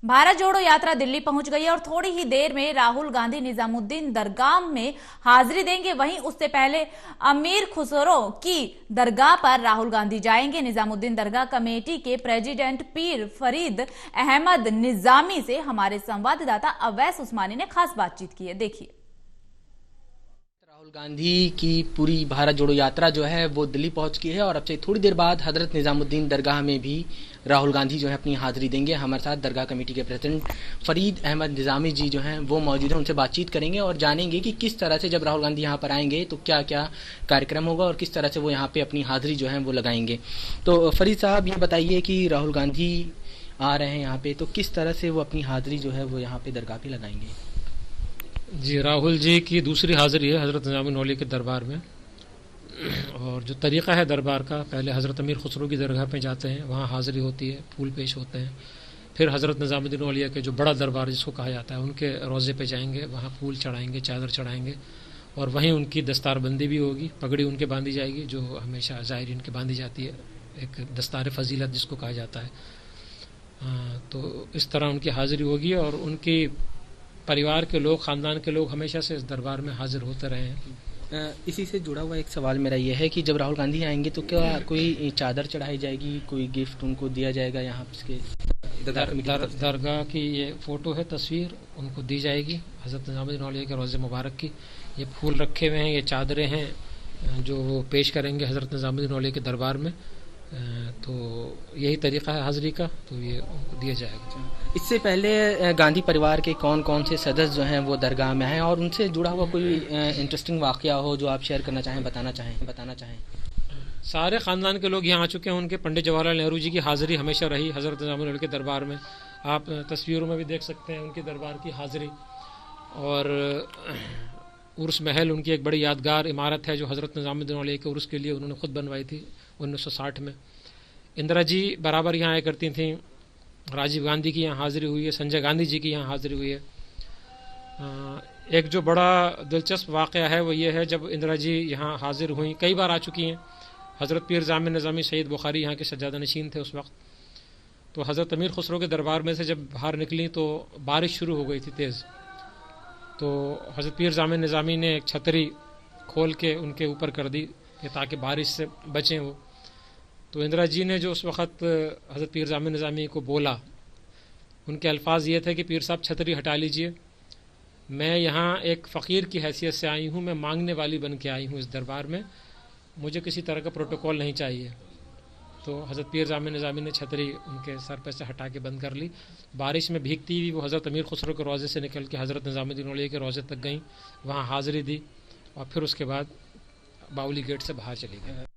भारत जोड़ो यात्रा दिल्ली पहुंच गई है और थोड़ी ही देर में राहुल गांधी निजामुद्दीन दरगाह में हाजिरी देंगे। वहीं उससे पहले अमीर खुसरो की दरगाह पर राहुल गांधी जाएंगे। निजामुद्दीन दरगाह कमेटी के प्रेसिडेंट पीर फरीद अहमद निजामी से हमारे संवाददाता अवैस उस्मानी ने खास बातचीत की है। देखिए। राहुल गांधी की पूरी भारत जोड़ो यात्रा जो है वो दिल्ली पहुंच गई है और अब से थोड़ी देर बाद हजरत निजामुद्दीन दरगाह में भी राहुल गांधी जो है अपनी हाजिरी देंगे। हमारे साथ दरगाह कमेटी के प्रेसिडेंट फरीद अहमद निजामी जी जो हैं वो मौजूद हैं, उनसे बातचीत करेंगे और जानेंगे कि किस तरह से जब राहुल गांधी यहाँ पर आएंगे तो क्या क्या कार्यक्रम होगा और किस तरह से वो यहाँ पे अपनी हाजिरी जो है वो लगाएंगे। तो फरीद साहब ये बताइए कि राहुल गांधी आ रहे हैं यहाँ पे, तो किस तरह से वो अपनी हाजिरी जो है वो यहाँ पे दरगाह पे लगाएंगे। जी, राहुल जी की दूसरी हाज़िरी है हज़रत निज़ामुद्दीन औलिया के दरबार में। और जो तरीक़ा है दरबार का, पहले हज़रत अमीर खुसरो की दरगाह पे जाते हैं, वहाँ हाज़िरी होती है, फूल पेश होते हैं। फिर हज़रत निज़ामुद्दीन औलिया के जो बड़ा दरबार जिसको कहा जाता है उनके रोज़े पे जाएंगे, वहाँ फूल चढ़ाएंगे, चादर चढ़ाएंगे और वहीं उनकी दस्तारबंदी भी होगी, पगड़ी उनके बांधी जाएगी जो हमेशा ज़ायरीन के बांधी जाती है, एक दस्तार फजीलत जिसको कहा जाता है। तो इस तरह उनकी हाज़िरी होगी और उनकी परिवार के लोग, ख़ानदान के लोग हमेशा से इस दरबार में हाजिर होते रहे हैं। इसी से जुड़ा हुआ एक सवाल मेरा ये है कि जब राहुल गांधी आएंगे तो क्या कोई चादर चढ़ाई जाएगी, कोई गिफ्ट उनको दिया जाएगा यहाँ के दरगाह की ये फ़ोटो है, तस्वीर उनको दी जाएगी हज़रत निज़ामुद्दीन औलिया के रोज़े मुबारक की। ये फूल रखे हुए हैं, ये चादरें हैं जो वो पेश करेंगे हज़रत निज़ामुद्दीन औलिया के दरबार में। तो यही तरीक़ा है हाज़िरी का, तो ये उनको दिया जाएगा। इससे पहले गांधी परिवार के कौन कौन से सदस्य जो हैं वो दरगाह में हैं और उनसे जुड़ा हुआ कोई इंटरेस्टिंग वाक़या हो जो आप शेयर करना चाहें, बताना चाहें। सारे ख़ानदान के लोग यहाँ आ चुके हैं। उनके पंडित जवाहरलाल नेहरू जी की हाज़िरी हमेशा रही हज़रत निज़ामुद्दीन औलिया के दरबार में। आप तस्वीरों में भी देख सकते हैं उनके दरबार की हाज़िरी। और उर्स महल उनकी एक बड़ी यादगार इमारत है जो हज़रत निज़ामुद्दीन औलिया के उर्स के लिए उन्होंने खुद बनवाई थी 1960 में। इंदिरा जी बराबर यहाँ आया करती थीं। राजीव गांधी की यहाँ हाज़िरी हुई है, संजय गांधी जी की यहाँ हाज़िरी हुई है। एक जो बड़ा दिलचस्प वाक़या है वो ये है, जब इंदिरा जी यहाँ हाज़िर हुई, कई बार आ चुकी हैं। हज़रत पीर जामिन निज़ामी सईद बुखारी यहाँ के सज्जादा नशीन थे उस वक्त। तो हज़रत अमीर खुसरो के दरबार में से जब बाहर निकली तो बारिश शुरू हो गई थी तेज़। तो हज़रत पीर जामिन निज़ामी ने एक छतरी खोल के उनके ऊपर कर दी कि ताकि बारिश से बचें वो। तो इंदिरा जी ने जो उस वक़्त हज़रत पीर जामिन निज़ामी को बोला, उनके अल्फाज ये थे कि पीर साहब छतरी हटा लीजिए, मैं यहाँ एक फ़कीर की हैसियत से आई हूँ, मैं मांगने वाली बन के आई हूँ इस दरबार में, मुझे किसी तरह का प्रोटोकॉल नहीं चाहिए। तो हज़रत पीर जामिन निज़ामी ने छतरी उनके सर पर से हटा के बंद कर ली। बारिश में भीगती हुई वो हज़रत अमीर खुसरो के रोज़े से निकल के हज़रत निज़ामुद्दीन औलिया के रोज़े तक गईं, वहाँ हाज़िरी दी और फिर उसके बाद बाउली गेट से बाहर चली गई।